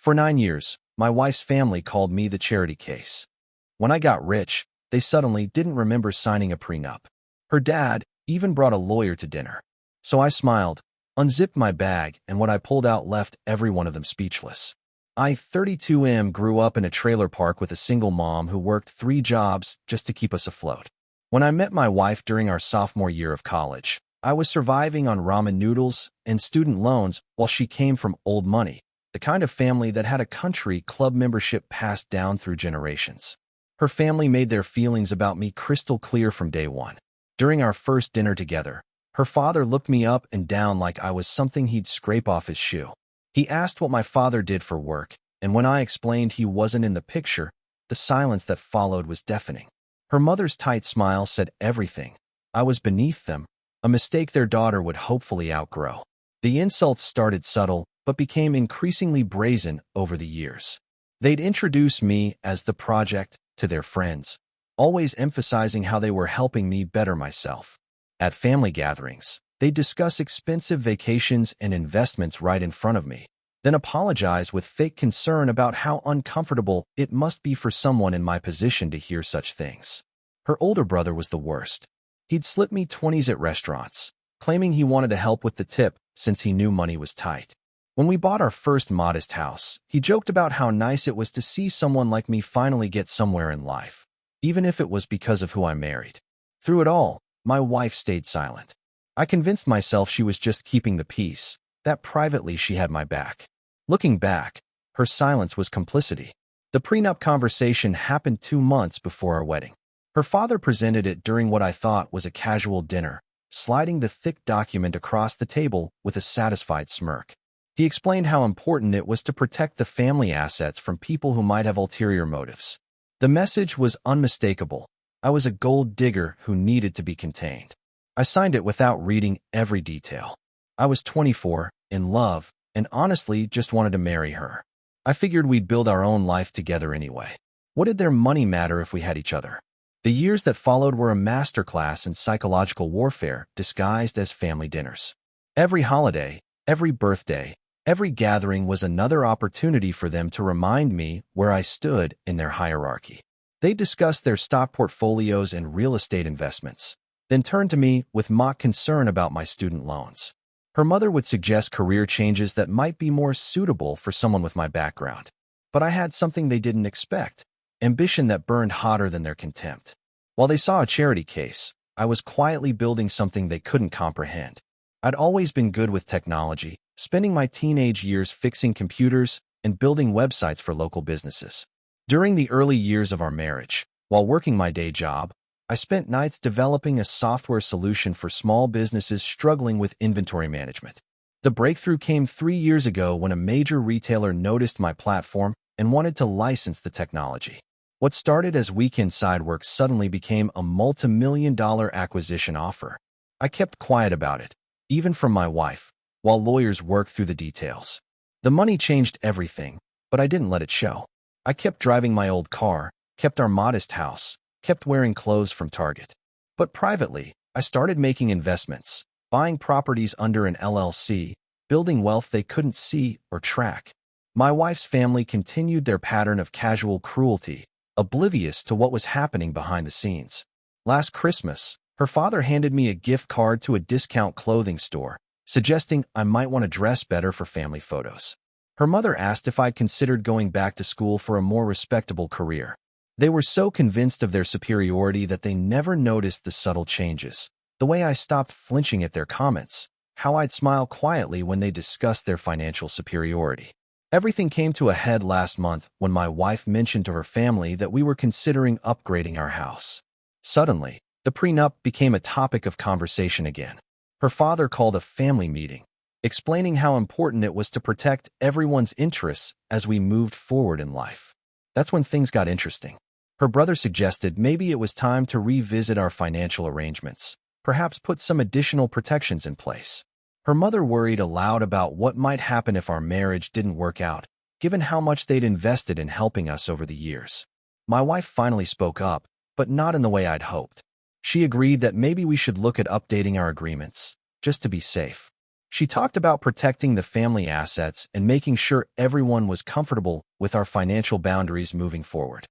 For 9 years, my wife's family called me the charity case. When I got rich, they suddenly didn't remember signing a prenup. Her dad even brought a lawyer to dinner. So I smiled, unzipped my bag, and what I pulled out left every one of them speechless. I, 32M, grew up in a trailer park with a single mom who worked 3 jobs just to keep us afloat. When I met my wife during our sophomore year of college, I was surviving on ramen noodles and student loans while she came from old money, the kind of family that had a country club membership passed down through generations. Her family made their feelings about me crystal clear from day one. During our first dinner together, her father looked me up and down like I was something he'd scrape off his shoe. He asked what my father did for work, and when I explained he wasn't in the picture, the silence that followed was deafening. Her mother's tight smile said everything. I was beneath them, a mistake their daughter would hopefully outgrow. The insults started subtle, but became increasingly brazen over the years. They'd introduce me as the project to their friends, always emphasizing how they were helping me better myself. At family gatherings, they'd discuss expensive vacations and investments right in front of me, then apologize with fake concern about how uncomfortable it must be for someone in my position to hear such things. Her older brother was the worst. He'd slip me 20s at restaurants, claiming he wanted to help with the tip since he knew money was tight. When we bought our first modest house, he joked about how nice it was to see someone like me finally get somewhere in life, even if it was because of who I married. Through it all, my wife stayed silent. I convinced myself she was just keeping the peace, that privately she had my back. Looking back, her silence was complicity. The prenup conversation happened 2 months before our wedding. Her father presented it during what I thought was a casual dinner, sliding the thick document across the table with a satisfied smirk. He explained how important it was to protect the family assets from people who might have ulterior motives. The message was unmistakable. I was a gold digger who needed to be contained. I signed it without reading every detail. I was 24, in love, and honestly just wanted to marry her. I figured we'd build our own life together anyway. What did their money matter if we had each other? The years that followed were a masterclass in psychological warfare disguised as family dinners. Every holiday, every birthday, every gathering was another opportunity for them to remind me where I stood in their hierarchy. They discussed their stock portfolios and real estate investments, then turned to me with mock concern about my student loans. Her mother would suggest career changes that might be more suitable for someone with my background. But I had something they didn't expect, ambition that burned hotter than their contempt. While they saw a charity case, I was quietly building something they couldn't comprehend. I'd always been good with technology, spending my teenage years fixing computers and building websites for local businesses. During the early years of our marriage, while working my day job, I spent nights developing a software solution for small businesses struggling with inventory management. The breakthrough came 3 years ago when a major retailer noticed my platform and wanted to license the technology. What started as weekend side work suddenly became a multi-million-dollar acquisition offer. I kept quiet about it, even from my wife, while lawyers worked through the details. The money changed everything, but I didn't let it show. I kept driving my old car, kept our modest house, kept wearing clothes from Target. But privately, I started making investments, buying properties under an LLC, building wealth they couldn't see or track. My wife's family continued their pattern of casual cruelty, oblivious to what was happening behind the scenes. Last Christmas, her father handed me a gift card to a discount clothing store, suggesting I might want to dress better for family photos. Her mother asked if I'd considered going back to school for a more respectable career. They were so convinced of their superiority that they never noticed the subtle changes, the way I stopped flinching at their comments, how I'd smile quietly when they discussed their financial superiority. Everything came to a head last month when my wife mentioned to her family that we were considering upgrading our house. Suddenly, the prenup became a topic of conversation again. Her father called a family meeting, explaining how important it was to protect everyone's interests as we moved forward in life. That's when things got interesting. Her brother suggested maybe it was time to revisit our financial arrangements, perhaps put some additional protections in place. Her mother worried aloud about what might happen if our marriage didn't work out, given how much they'd invested in helping us over the years. My wife finally spoke up, but not in the way I'd hoped. She agreed that maybe we should look at updating our agreements, just to be safe. She talked about protecting the family assets and making sure everyone was comfortable with our financial boundaries moving forward.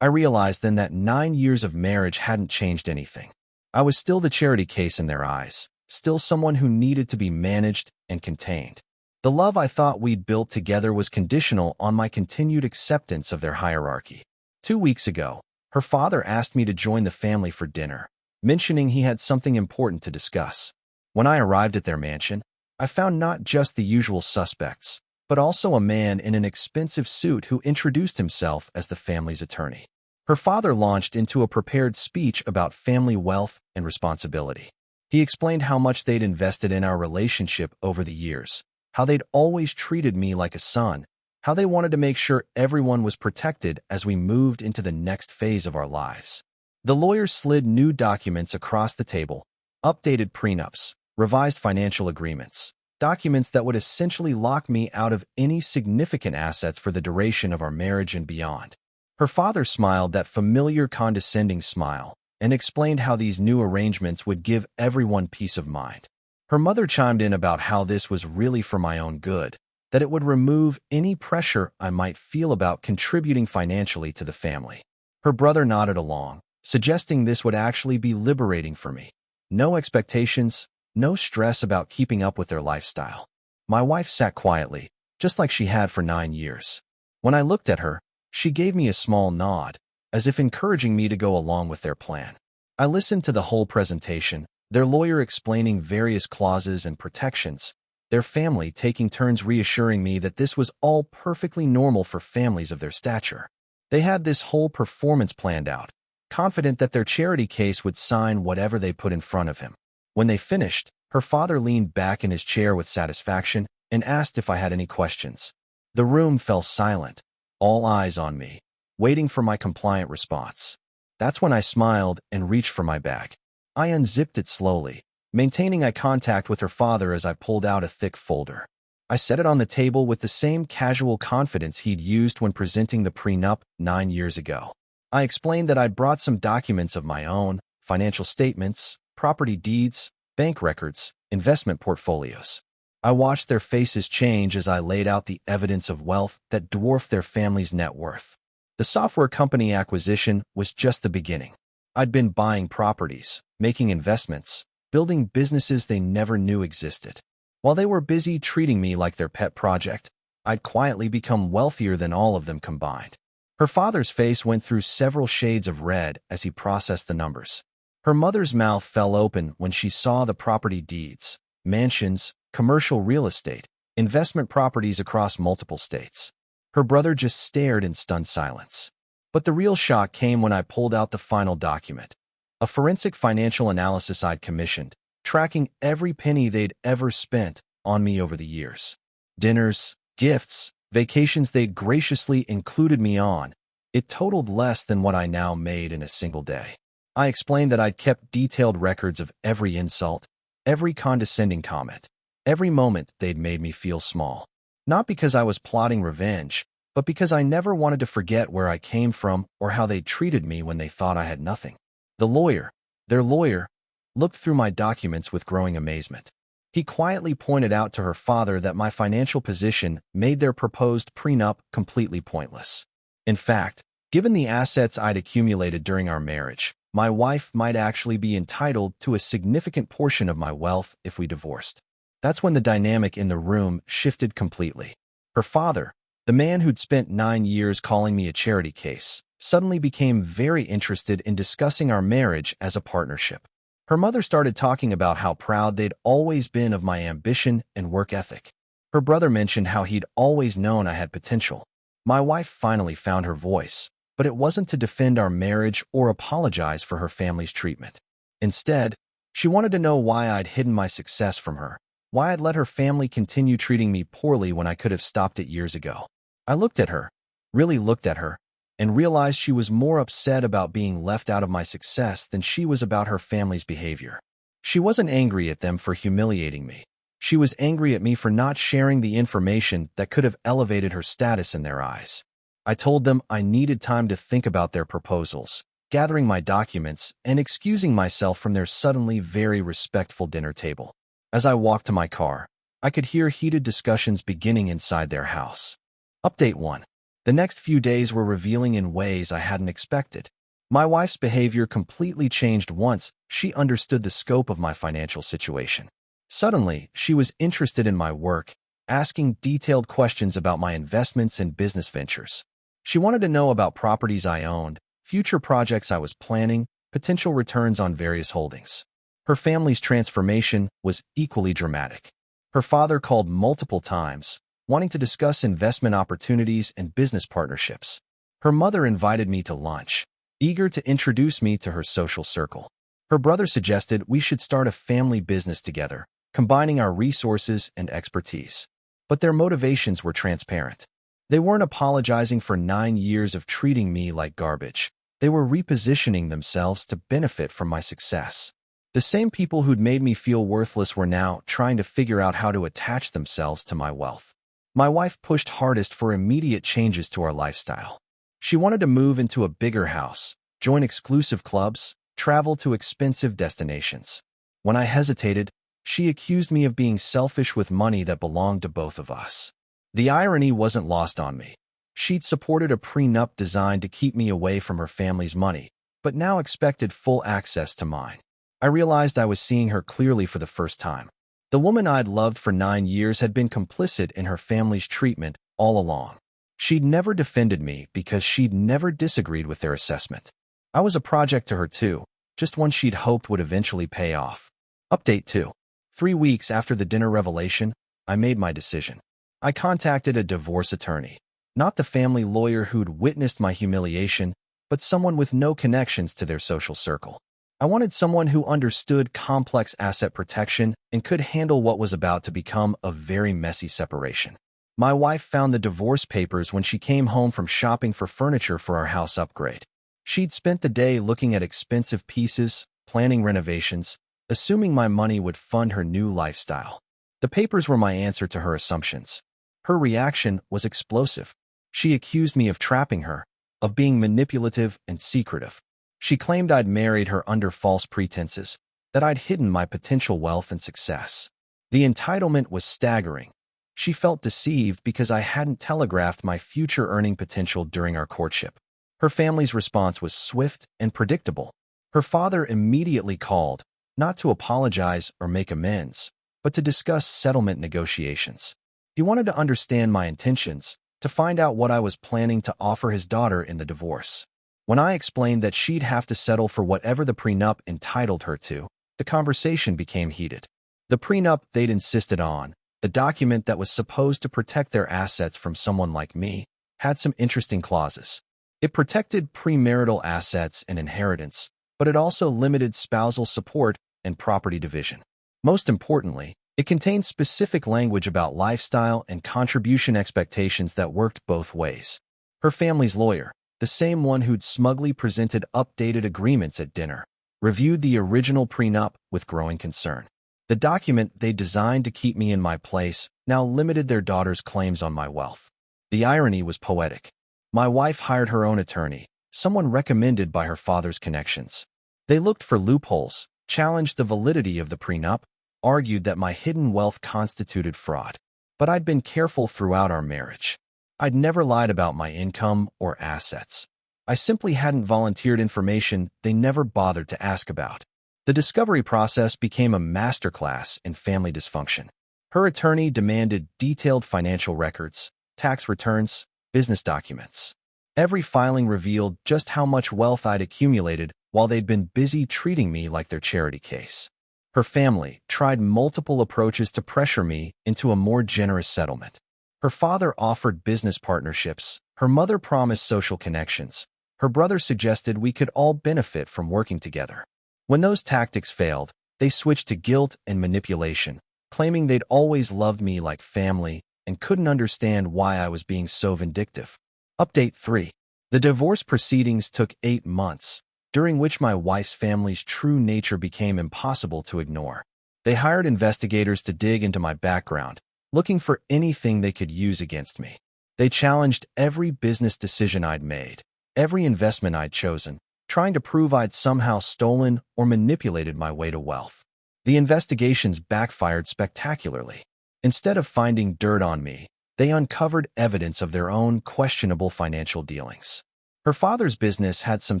I realized then that 9 years of marriage hadn't changed anything. I was still the charity case in their eyes, still someone who needed to be managed and contained. The love I thought we'd built together was conditional on my continued acceptance of their hierarchy. 2 weeks ago, her father asked me to join the family for dinner, mentioning he had something important to discuss. When I arrived at their mansion, I found not just the usual suspects, but also a man in an expensive suit who introduced himself as the family's attorney. Her father launched into a prepared speech about family wealth and responsibility. He explained how much they'd invested in our relationship over the years, how they'd always treated me like a son, how they wanted to make sure everyone was protected as we moved into the next phase of our lives. The lawyer slid new documents across the table, updated prenups, revised financial agreements, documents that would essentially lock me out of any significant assets for the duration of our marriage and beyond. Her father smiled that familiar condescending smile and explained how these new arrangements would give everyone peace of mind. Her mother chimed in about how this was really for my own good, that it would remove any pressure I might feel about contributing financially to the family. Her brother nodded along, suggesting this would actually be liberating for me. No expectations, no stress about keeping up with their lifestyle. My wife sat quietly, just like she had for 9 years. When I looked at her, she gave me a small nod, as if encouraging me to go along with their plan. I listened to the whole presentation, their lawyer explaining various clauses and protections, their family taking turns reassuring me that this was all perfectly normal for families of their stature. They had this whole performance planned out, confident that their charity case would sign whatever they put in front of him. When they finished, her father leaned back in his chair with satisfaction and asked if I had any questions. The room fell silent, all eyes on me, waiting for my compliant response. That's when I smiled and reached for my bag. I unzipped it slowly, maintaining eye contact with her father as I pulled out a thick folder. I set it on the table with the same casual confidence he'd used when presenting the prenup 9 years ago. I explained that I'd brought some documents of my own, financial statements, property deeds, bank records, investment portfolios. I watched their faces change as I laid out the evidence of wealth that dwarfed their family's net worth. The software company acquisition was just the beginning. I'd been buying properties, making investments, building businesses they never knew existed. While they were busy treating me like their pet project, I'd quietly become wealthier than all of them combined. Her father's face went through several shades of red as he processed the numbers. Her mother's mouth fell open when she saw the property deeds, mansions, commercial real estate, investment properties across multiple states. Her brother just stared in stunned silence. But the real shock came when I pulled out the final document, a forensic financial analysis I'd commissioned, tracking every penny they'd ever spent on me over the years. Dinners, gifts, vacations they'd graciously included me on. It totaled less than what I now made in a single day. I explained that I'd kept detailed records of every insult, every condescending comment, every moment they'd made me feel small. Not because I was plotting revenge, but because I never wanted to forget where I came from or how they treated me when they thought I had nothing. The lawyer, their lawyer, looked through my documents with growing amazement. He quietly pointed out to her father that my financial position made their proposed prenup completely pointless. In fact, given the assets I'd accumulated during our marriage, my wife might actually be entitled to a significant portion of my wealth if we divorced. That's when the dynamic in the room shifted completely. Her father, the man who'd spent 9 years calling me a charity case, suddenly became very interested in discussing our marriage as a partnership. Her mother started talking about how proud they'd always been of my ambition and work ethic. Her brother mentioned how he'd always known I had potential. My wife finally found her voice, but it wasn't to defend our marriage or apologize for her family's treatment. Instead, she wanted to know why I'd hidden my success from her, why I'd let her family continue treating me poorly when I could have stopped it years ago. I looked at her, really looked at her, and realized she was more upset about being left out of my success than she was about her family's behavior. She wasn't angry at them for humiliating me. She was angry at me for not sharing the information that could have elevated her status in their eyes. I told them I needed time to think about their proposals, gathering my documents, and excusing myself from their suddenly very respectful dinner table. As I walked to my car, I could hear heated discussions beginning inside their house. Update 1. The next few days were revealing in ways I hadn't expected. My wife's behavior completely changed once she understood the scope of my financial situation. Suddenly, she was interested in my work, asking detailed questions about my investments and business ventures. She wanted to know about properties I owned, future projects I was planning, potential returns on various holdings. Her family's transformation was equally dramatic. Her father called multiple times, wanting to discuss investment opportunities and business partnerships. Her mother invited me to lunch, eager to introduce me to her social circle. Her brother suggested we should start a family business together, combining our resources and expertise. But their motivations were transparent. They weren't apologizing for 9 years of treating me like garbage. They were repositioning themselves to benefit from my success. The same people who'd made me feel worthless were now trying to figure out how to attach themselves to my wealth. My wife pushed hardest for immediate changes to our lifestyle. She wanted to move into a bigger house, join exclusive clubs, travel to expensive destinations. When I hesitated, she accused me of being selfish with money that belonged to both of us. The irony wasn't lost on me. She'd supported a prenup designed to keep me away from her family's money, but now expected full access to mine. I realized I was seeing her clearly for the first time. The woman I'd loved for 9 years had been complicit in her family's treatment all along. She'd never defended me because she'd never disagreed with their assessment. I was a project to her too, just one she'd hoped would eventually pay off. Update 2. 3 weeks after the dinner revelation, I made my decision. I contacted a divorce attorney. Not the family lawyer who'd witnessed my humiliation, but someone with no connections to their social circle. I wanted someone who understood complex asset protection and could handle what was about to become a very messy separation. My wife found the divorce papers when she came home from shopping for furniture for our house upgrade. She'd spent the day looking at expensive pieces, planning renovations, assuming my money would fund her new lifestyle. The papers were my answer to her assumptions. Her reaction was explosive. She accused me of trapping her, of being manipulative and secretive. She claimed I'd married her under false pretenses, that I'd hidden my potential wealth and success. The entitlement was staggering. She felt deceived because I hadn't telegraphed my future earning potential during our courtship. Her family's response was swift and predictable. Her father immediately called, not to apologize or make amends, but to discuss settlement negotiations. He wanted to understand my intentions, to find out what I was planning to offer his daughter in the divorce. When I explained that she'd have to settle for whatever the prenup entitled her to, the conversation became heated. The prenup they'd insisted on, the document that was supposed to protect their assets from someone like me, had some interesting clauses. It protected premarital assets and inheritance, but it also limited spousal support and property division. Most importantly, it contained specific language about lifestyle and contribution expectations that worked both ways. Her family's lawyer, the same one who'd smugly presented updated agreements at dinner, reviewed the original prenup with growing concern. The document they designed to keep me in my place now limited their daughter's claims on my wealth. The irony was poetic. My wife hired her own attorney, someone recommended by her father's connections. They looked for loopholes, challenged the validity of the prenup, argued that my hidden wealth constituted fraud. But I'd been careful throughout our marriage. I'd never lied about my income or assets. I simply hadn't volunteered information they never bothered to ask about. The discovery process became a masterclass in family dysfunction. Her attorney demanded detailed financial records, tax returns, business documents. Every filing revealed just how much wealth I'd accumulated while they'd been busy treating me like their charity case. Her family tried multiple approaches to pressure me into a more generous settlement. Her father offered business partnerships. Her mother promised social connections. Her brother suggested we could all benefit from working together. When those tactics failed, they switched to guilt and manipulation, claiming they'd always loved me like family and couldn't understand why I was being so vindictive. Update 3. The divorce proceedings took 8 months, during which my wife's family's true nature became impossible to ignore. They hired investigators to dig into my background, looking for anything they could use against me. They challenged every business decision I'd made, every investment I'd chosen, trying to prove I'd somehow stolen or manipulated my way to wealth. The investigations backfired spectacularly. Instead of finding dirt on me, they uncovered evidence of their own questionable financial dealings. Her father's business had some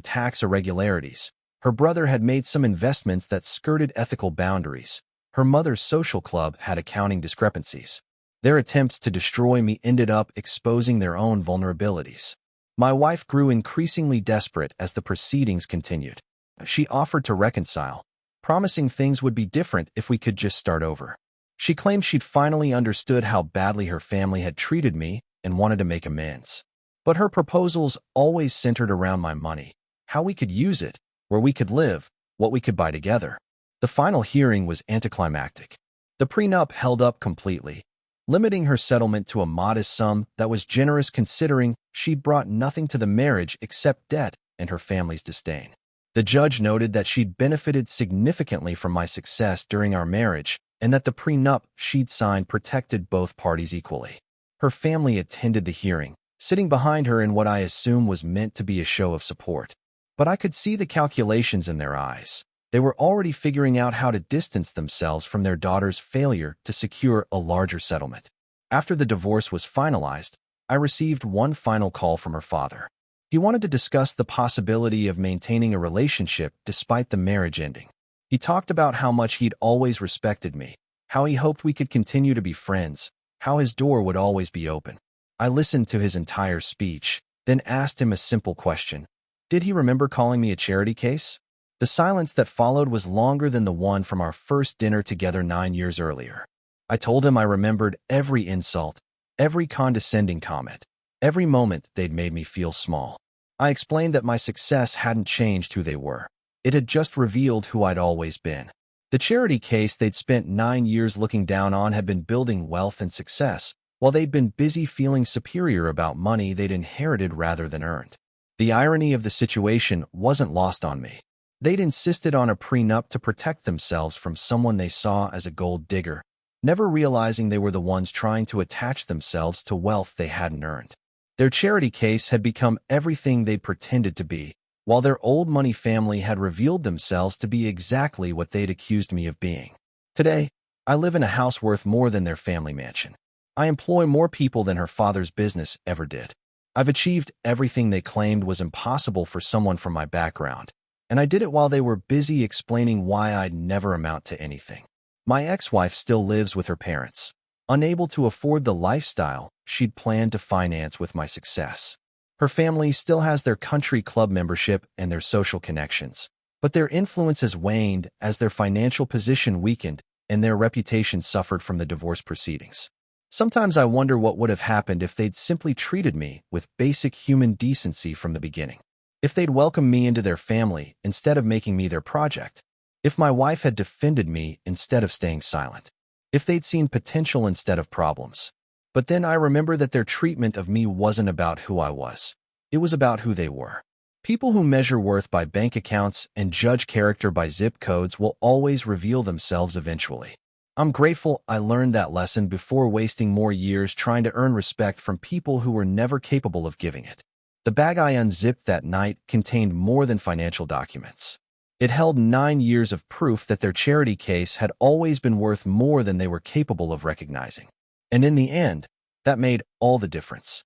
tax irregularities. Her brother had made some investments that skirted ethical boundaries. Her mother's social club had accounting discrepancies. Their attempts to destroy me ended up exposing their own vulnerabilities. My wife grew increasingly desperate as the proceedings continued. She offered to reconcile, promising things would be different if we could just start over. She claimed she'd finally understood how badly her family had treated me and wanted to make amends. But her proposals always centered around my money, how we could use it, where we could live, what we could buy together. The final hearing was anticlimactic. The prenup held up completely, limiting her settlement to a modest sum that was generous considering she'd brought nothing to the marriage except debt and her family's disdain. The judge noted that she'd benefited significantly from my success during our marriage and that the prenup she'd signed protected both parties equally. Her family attended the hearing, sitting behind her in what I assume was meant to be a show of support. But I could see the calculations in their eyes. They were already figuring out how to distance themselves from their daughter's failure to secure a larger settlement. After the divorce was finalized, I received one final call from her father. He wanted to discuss the possibility of maintaining a relationship despite the marriage ending. He talked about how much he'd always respected me, how he hoped we could continue to be friends, how his door would always be open. I listened to his entire speech, then asked him a simple question. Did he remember calling me a charity case? The silence that followed was longer than the one from our first dinner together 9 years earlier. I told him I remembered every insult, every condescending comment, every moment they'd made me feel small. I explained that my success hadn't changed who they were. It had just revealed who I'd always been. The charity case they'd spent 9 years looking down on had been building wealth and success, while they'd been busy feeling superior about money they'd inherited rather than earned. The irony of the situation wasn't lost on me. They'd insisted on a prenup to protect themselves from someone they saw as a gold digger, never realizing they were the ones trying to attach themselves to wealth they hadn't earned. Their charity case had become everything they'd pretended to be, while their old money family had revealed themselves to be exactly what they'd accused me of being. Today, I live in a house worth more than their family mansion. I employ more people than her father's business ever did. I've achieved everything they claimed was impossible for someone from my background, and I did it while they were busy explaining why I'd never amount to anything. My ex-wife still lives with her parents, unable to afford the lifestyle she'd planned to finance with my success. Her family still has their country club membership and their social connections, but their influence has waned as their financial position weakened and their reputation suffered from the divorce proceedings. Sometimes I wonder what would have happened if they'd simply treated me with basic human decency from the beginning. If they'd welcomed me into their family instead of making me their project. If my wife had defended me instead of staying silent. If they'd seen potential instead of problems. But then I remember that their treatment of me wasn't about who I was. It was about who they were. People who measure worth by bank accounts and judge character by zip codes will always reveal themselves eventually. I'm grateful I learned that lesson before wasting more years trying to earn respect from people who were never capable of giving it. The bag I unzipped that night contained more than financial documents. It held 9 years of proof that their charity case had always been worth more than they were capable of recognizing. And in the end, that made all the difference.